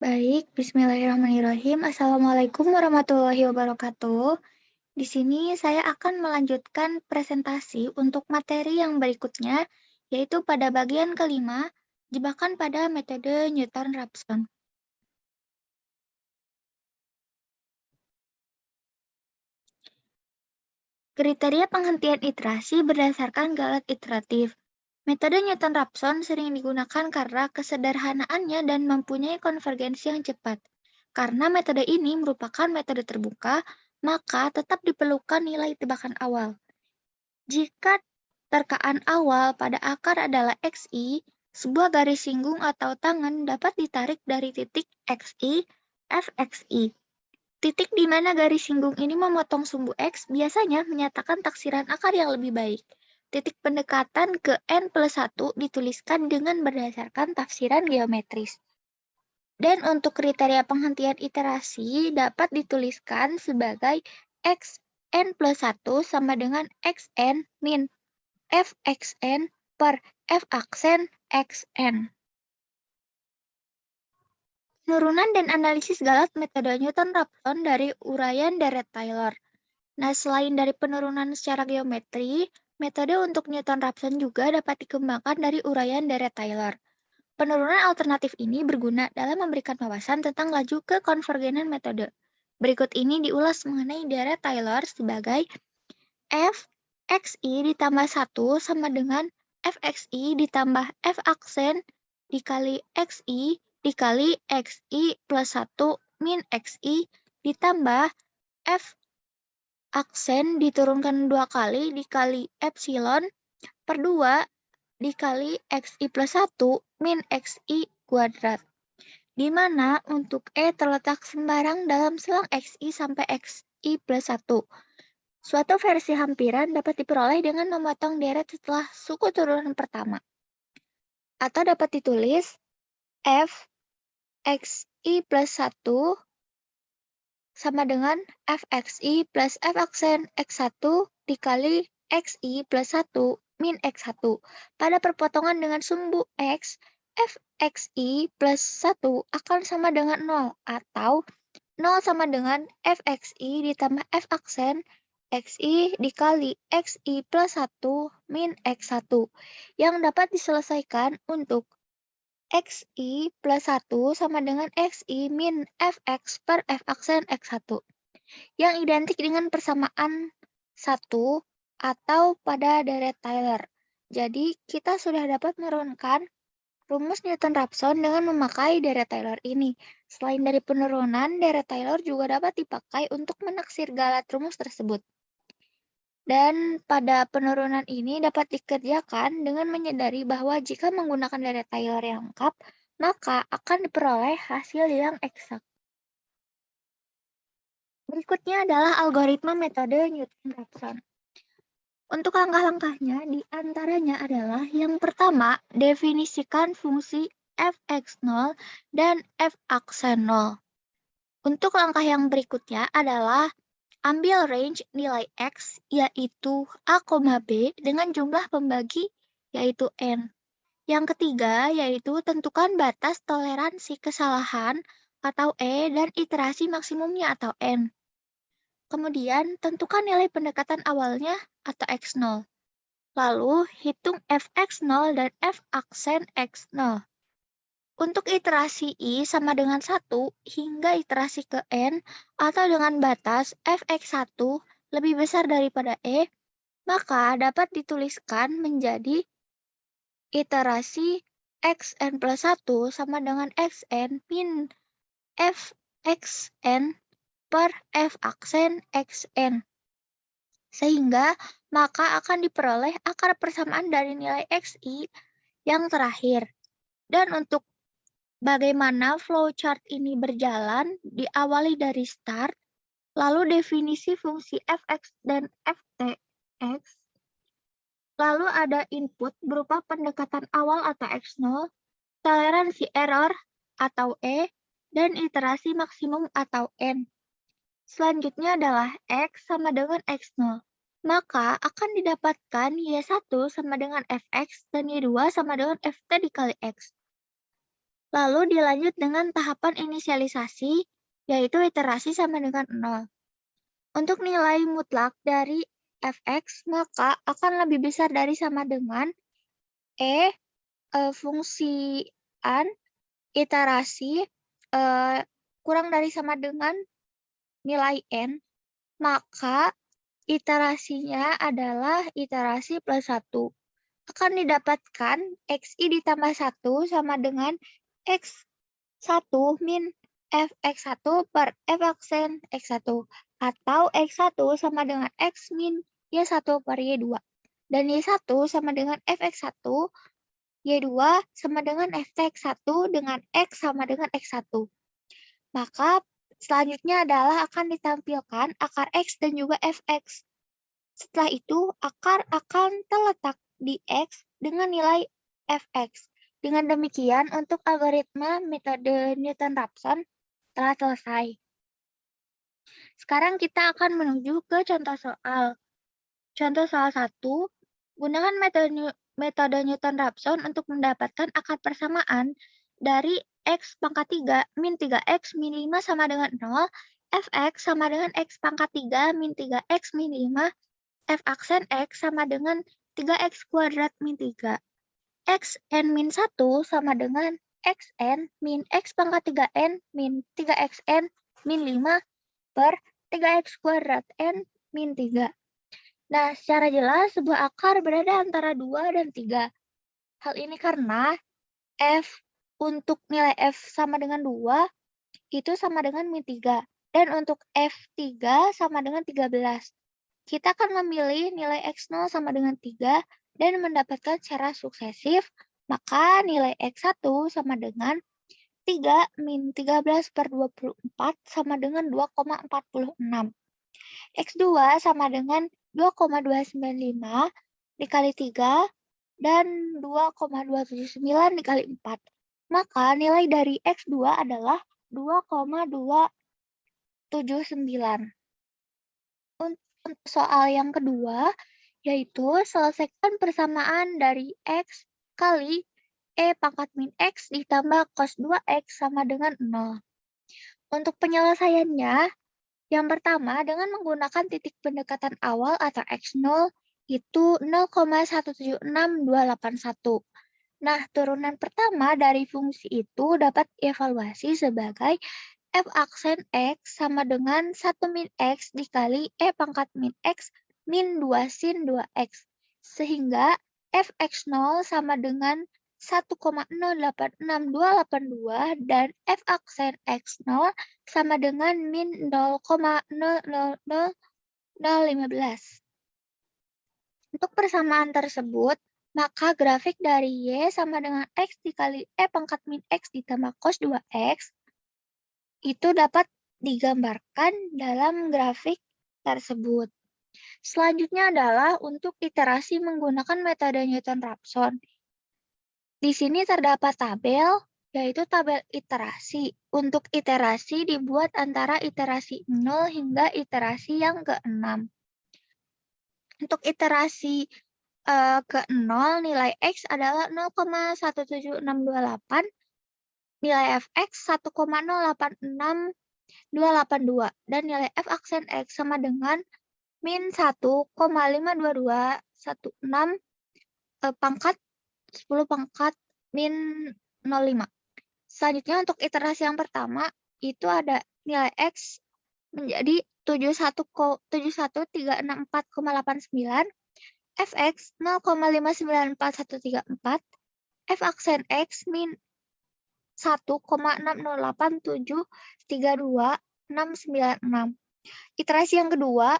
Baik, bismillahirrahmanirrahim. Assalamualaikum warahmatullahi wabarakatuh. Di sini saya akan melanjutkan presentasi untuk materi yang berikutnya, yaitu pada bagian kelima, jebakan pada metode Newton-Raphson. Kriteria penghentian iterasi berdasarkan galat iteratif. Metode Newton-Raphson sering digunakan karena kesederhanaannya dan mempunyai konvergensi yang cepat. Karena metode ini merupakan metode terbuka, maka tetap diperlukan nilai tebakan awal. Jika terkaan awal pada akar adalah XI, sebuah garis singgung atau tangan dapat ditarik dari titik XI, FXI. Titik di mana garis singgung ini memotong sumbu X biasanya menyatakan taksiran akar yang lebih baik. Titik pendekatan ke N+1 dituliskan dengan berdasarkan tafsiran geometris. Dan untuk kriteria penghentian iterasi dapat dituliskan sebagai Xn+1 sama dengan Xn min Fxn per Faksen Xn. Penurunan dan analisis galat metode Newton-Raphson dari uraian Deret-Taylor. Nah, selain dari penurunan secara geometri, metode untuk Newton-Raphson juga dapat dikembangkan dari uraian Deret-Taylor. Penurunan alternatif ini berguna dalam memberikan wawasan tentang laju kekonvergenan metode. Berikut ini diulas mengenai Deret-Taylor sebagai Fxi ditambah 1 sama dengan Fxi ditambah Faksen dikali Xi dikali Xi plus 1 min Xi ditambah F aksen diturunkan 2 kali dikali epsilon per 2 dikali Xi plus 1 min Xi kuadrat. Di mana untuk E terletak sembarang dalam selang Xi sampai Xi plus 1. Suatu versi hampiran dapat diperoleh dengan memotong deret setelah suku turunan pertama. Atau dapat ditulis F Xi plus 1 sama dengan Fxi plus F aksen X1 dikali Xi plus 1 min X1. Pada perpotongan dengan sumbu X, Fxi plus 1 akan sama dengan 0 atau 0 sama dengan Fxi ditambah F aksen Xi dikali Xi plus 1 min X1 yang dapat diselesaikan untuk Xi plus 1 sama dengan Xi min Fx per F aksen X1 yang identik dengan persamaan 1 atau pada Deret-Taylor. Jadi, kita sudah dapat menurunkan rumus Newton-Raphson dengan memakai Deret-Taylor ini. Selain dari penurunan, Deret-Taylor juga dapat dipakai untuk menaksir galat rumus tersebut. Dan pada penurunan ini dapat dikerjakan dengan menyadari bahwa jika menggunakan Deret-Taylor yang lengkap, maka akan diperoleh hasil yang eksak. Berikutnya adalah algoritma metode Newton-Raphson. Untuk langkah-langkahnya, di antaranya adalah yang pertama, definisikan fungsi fx0 dan f aksen 0. Untuk langkah yang berikutnya adalah ambil range nilai x, yaitu a, b, dengan jumlah pembagi, yaitu n. Yang ketiga, yaitu tentukan batas toleransi kesalahan atau E dan iterasi maksimumnya atau N. Kemudian, tentukan nilai pendekatan awalnya atau X0. Lalu, hitung Fx0 dan F aksen X0. Untuk iterasi I sama dengan 1 hingga iterasi ke N atau dengan batas Fx1 lebih besar daripada E, maka dapat dituliskan menjadi iterasi Xn plus 1 sama dengan Xn min Fxn per F aksen Xn. Sehingga maka akan diperoleh akar persamaan dari nilai Xi yang terakhir. Dan untuk bagaimana flowchart ini berjalan, diawali dari start, lalu definisi fungsi Fx dan Ftx, lalu ada input berupa pendekatan awal atau X0, toleransi error atau E, dan iterasi maksimum atau N. Selanjutnya adalah X sama dengan X0. Maka akan didapatkan Y1 sama dengan Fx dan Y2 sama dengan Ft dikali X. Lalu dilanjut dengan tahapan inisialisasi, yaitu iterasi sama dengan 0. Untuk nilai mutlak dari fx, maka akan lebih besar dari sama dengan fungsi an iterasi kurang dari sama dengan nilai n, maka iterasinya adalah iterasi plus 1. Akan didapatkan xi ditambah 1 sama dengan x1 min fx1 per f aksen x1. Atau x1 sama dengan x min y1 per y2. Dan y1 sama dengan fx1, y2 sama dengan fx1 dengan x sama dengan x1. Maka selanjutnya adalah akan ditampilkan akar x dan juga fx. Setelah itu, akar akan terletak di x dengan nilai fx. Dengan demikian, untuk algoritma metode Newton-Raphson telah selesai. Sekarang kita akan menuju ke contoh soal. Contoh soal 1, gunakan metode Newton-Raphson untuk mendapatkan akar persamaan dari x pangkat 3 min 3x min 5 sama dengan 0, fx sama dengan x pangkat 3 min 3x min 5, f aksen x sama dengan 3x kuadrat min 3. Xn min 1 sama dengan xn min x pangkat 3n min 3xn min 5 per 3x kuadrat n min 3. Nah, secara jelas sebuah akar berada antara 2 dan 3. Hal ini karena f untuk nilai f sama dengan 2 itu sama dengan min 3. Dan untuk f3 sama dengan 13. Kita akan memilih nilai x0 sama dengan 3 dan mendapatkan secara suksesif, maka nilai x1 sama dengan 3 min 13 per 24 sama dengan 2,46. x2 sama dengan 2,295 dikali 3 dan 2,279 dikali 4. Maka nilai dari x2 adalah 2,279. Untuk soal yang kedua, yaitu selesaikan persamaan dari x kali e pangkat min x ditambah cos 2x sama dengan 0. Untuk penyelesaiannya, yang pertama dengan menggunakan titik pendekatan awal atau x0 itu 0,176281. Nah, turunan pertama dari fungsi itu dapat dievaluasi sebagai f aksen x sama dengan 1 min x dikali e pangkat min x min 2 sin 2x. Sehingga fx0 sama dengan 1,086282 dan f aksen x0 sama dengan min 0,000015. Untuk persamaan tersebut, maka grafik dari y sama dengan x dikali e pangkat min x ditambah cos 2x itu dapat digambarkan dalam grafik tersebut. Selanjutnya adalah untuk iterasi menggunakan metode Newton-Raphson. Di sini terdapat tabel, yaitu tabel iterasi. Untuk iterasi dibuat antara iterasi 0 hingga iterasi yang ke-6. Untuk iterasi ke-0, nilai x adalah 0,17628, nilai fx 1,086282, dan nilai f aksen x sama dengan min 1,52216 pangkat 10 pangkat min 05. Selanjutnya untuk iterasi yang pertama, itu ada nilai x menjadi 713648,89, fx 0,5941134, f aksen x min 1,608732696. Iterasi yang kedua,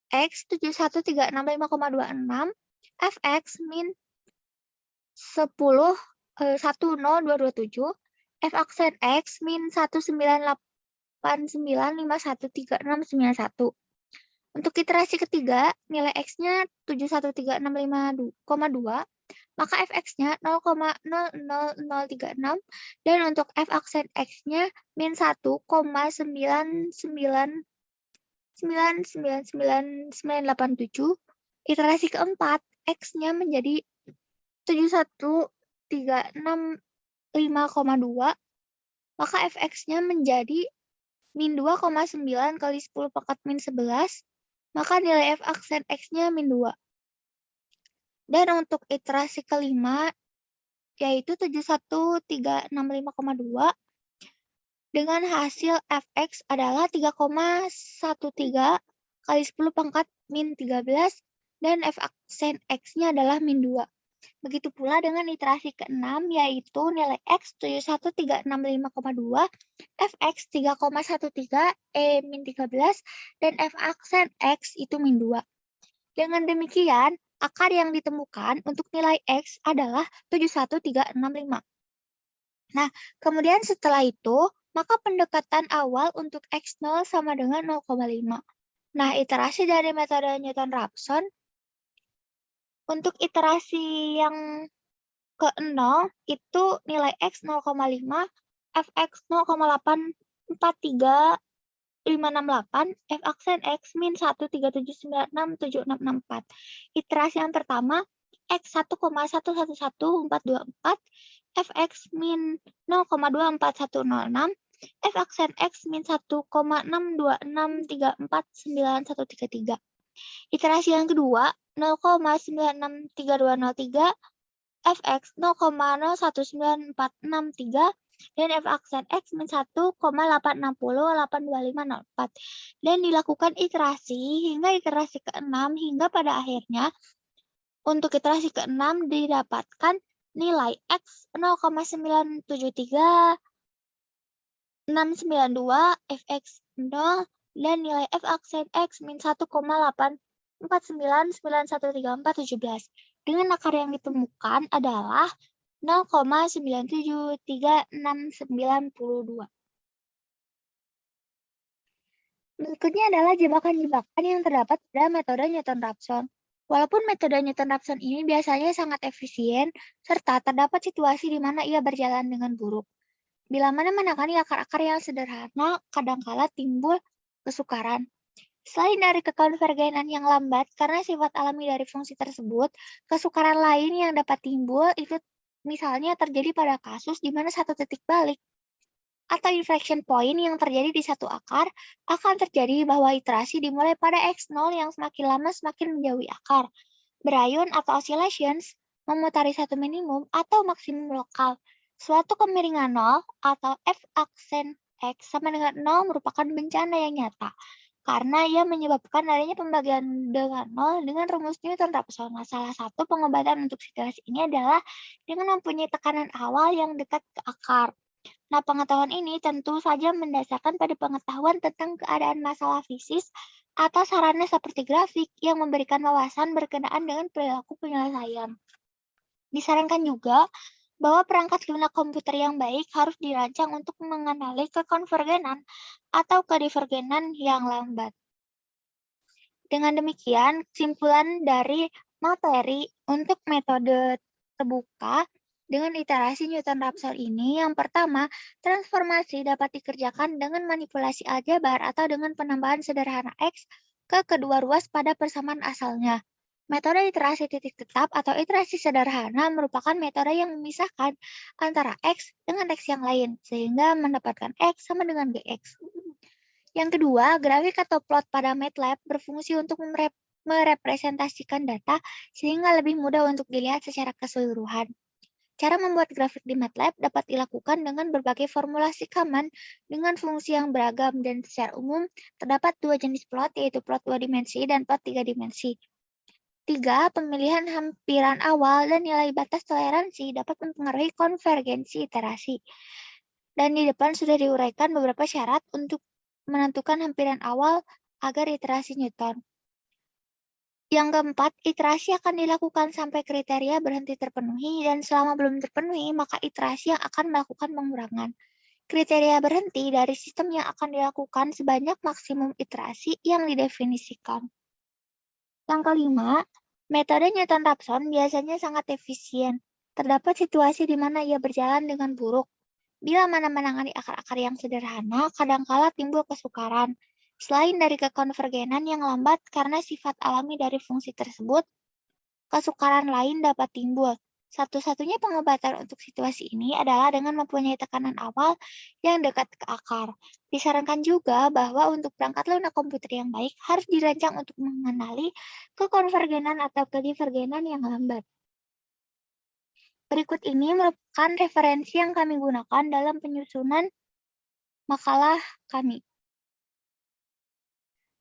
x 713655,26, fx min 10227, f aksen x min 19895136191. Untuk iterasi ketiga, nilai x-nya 713652, maka fx-nya 0,00036, dan untuk f aksen x-nya min 1,9999987. Iterasi keempat, x-nya menjadi 7136 5,2, maka fx-nya menjadi min 2,9 kali 10 pangkat min 11, maka nilai f aksen x-nya min 2. Dan untuk iterasi kelima, yaitu 71365,2, dengan hasil fx adalah 3,13 kali 10 pangkat min 13, dan f aksen x-nya adalah min 2. Begitu pula dengan iterasi ke-6, yaitu nilai x 71365,2, fx 3,13, min 13, dan f aksen x itu min 2. Dengan demikian, akar yang ditemukan untuk nilai x adalah 71365. Nah, kemudian setelah itu, maka pendekatan awal untuk x0 sama dengan 0,5. Nah, iterasi dari metode Newton-Raphson, untuk iterasi yang ke-0 itu nilai x 0,5, fx 0,843568, f aksen x min 137967664. Iterasi yang pertama, x 1,111424, fx min 0,24106, f aksen x min 1,626349133. Iterasi yang kedua, 0,963203, fx 0,019463, dan f aksen x min 1,8608254. Dan dilakukan iterasi hingga iterasi ke-6, hingga pada akhirnya untuk iterasi ke-6 didapatkan nilai x 0,973,692, fx 0, dan nilai f aksen x min 1,849913417. Dengan akar yang ditemukan adalah 0,973692. Berikutnya adalah jebakan-jebakan yang terdapat pada metode Newton-Raphson. Walaupun metode Newton-Raphson ini biasanya sangat efisien, serta terdapat situasi di mana ia berjalan dengan buruk. Bila mana menangani akar-akar yang sederhana, kadangkala timbul kesukaran. Selain dari kekonvergenan yang lambat karena sifat alami dari fungsi tersebut, kesukaran lain yang dapat timbul itu misalnya terjadi pada kasus di mana satu titik balik atau inflection point yang terjadi di satu akar akan terjadi bahwa iterasi dimulai pada x0 yang semakin lama semakin menjauhi akar. Berayun atau oscillations memutari satu minimum atau maksimum lokal. Suatu kemiringan 0 atau f aksen x sama dengan 0 merupakan bencana yang nyata, karena ia menyebabkan adanya pembagian dengan 0 dengan rumus Newton-Raphson. Salah satu pengobatan untuk situasi ini adalah dengan mempunyai tekanan awal yang dekat ke akar. Nah, pengetahuan ini tentu saja mendasarkan pada pengetahuan tentang keadaan masalah fisis atau sarana seperti grafik yang memberikan wawasan berkenaan dengan perilaku penyelesaian. Disarankan juga bahwa perangkat lunak komputer yang baik harus dirancang untuk mengenali kekonvergenan atau kedivergenan yang lambat. Dengan demikian, kesimpulan dari materi untuk metode terbuka dengan iterasi Newton-Raphson ini, yang pertama, transformasi dapat dikerjakan dengan manipulasi aljabar atau dengan penambahan sederhana X ke kedua ruas pada persamaan asalnya. Metode iterasi titik tetap atau iterasi sederhana merupakan metode yang memisahkan antara X dengan X yang lain, sehingga mendapatkan X sama dengan GX. Yang kedua, grafik atau plot pada MATLAB berfungsi untuk merepresentasikan data sehingga lebih mudah untuk dilihat secara keseluruhan. Cara membuat grafik di MATLAB dapat dilakukan dengan berbagai formulasi common dengan fungsi yang beragam, dan secara umum terdapat dua jenis plot, yaitu plot 2 dimensi dan plot 3 dimensi. 3. Pemilihan hampiran awal dan nilai batas toleransi dapat mempengaruhi konvergensi iterasi. Dan di depan sudah diuraikan beberapa syarat untuk menentukan hampiran awal agar iterasi Newton. Yang keempat, iterasi akan dilakukan sampai kriteria berhenti terpenuhi, dan selama belum terpenuhi, maka iterasi yang akan melakukan pengurangan. Kriteria berhenti dari sistem yang akan dilakukan sebanyak maksimum iterasi yang didefinisikan. Yang kelima, metode Newton-Raphson biasanya sangat efisien. Terdapat situasi di mana ia berjalan dengan buruk. Bila mana menangani akar-akar yang sederhana, kadangkala timbul kesukaran. Selain dari kekonvergenan yang lambat karena sifat alami dari fungsi tersebut, kesukaran lain dapat timbul. Satu-satunya pengobatan untuk situasi ini adalah dengan mempunyai tekanan awal yang dekat ke akar. Disarankan juga bahwa untuk perangkat lunak komputer yang baik harus dirancang untuk mengenali kekonvergenan atau kedivergenan yang lambat. Berikut ini merupakan referensi yang kami gunakan dalam penyusunan makalah kami.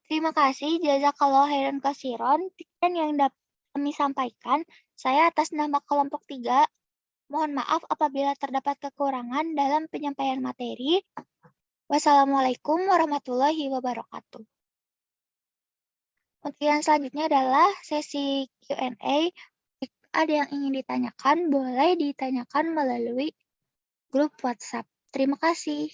Terima kasih jazakallah khairan kasiron dan yang dapat kami sampaikan. Saya atas nama kelompok 3 mohon maaf apabila terdapat kekurangan dalam penyampaian materi. Wassalamualaikum warahmatullahi wabarakatuh. Untuk yang selanjutnya adalah sesi Q&A. Jika ada yang ingin ditanyakan, boleh ditanyakan melalui grup WhatsApp. Terima kasih.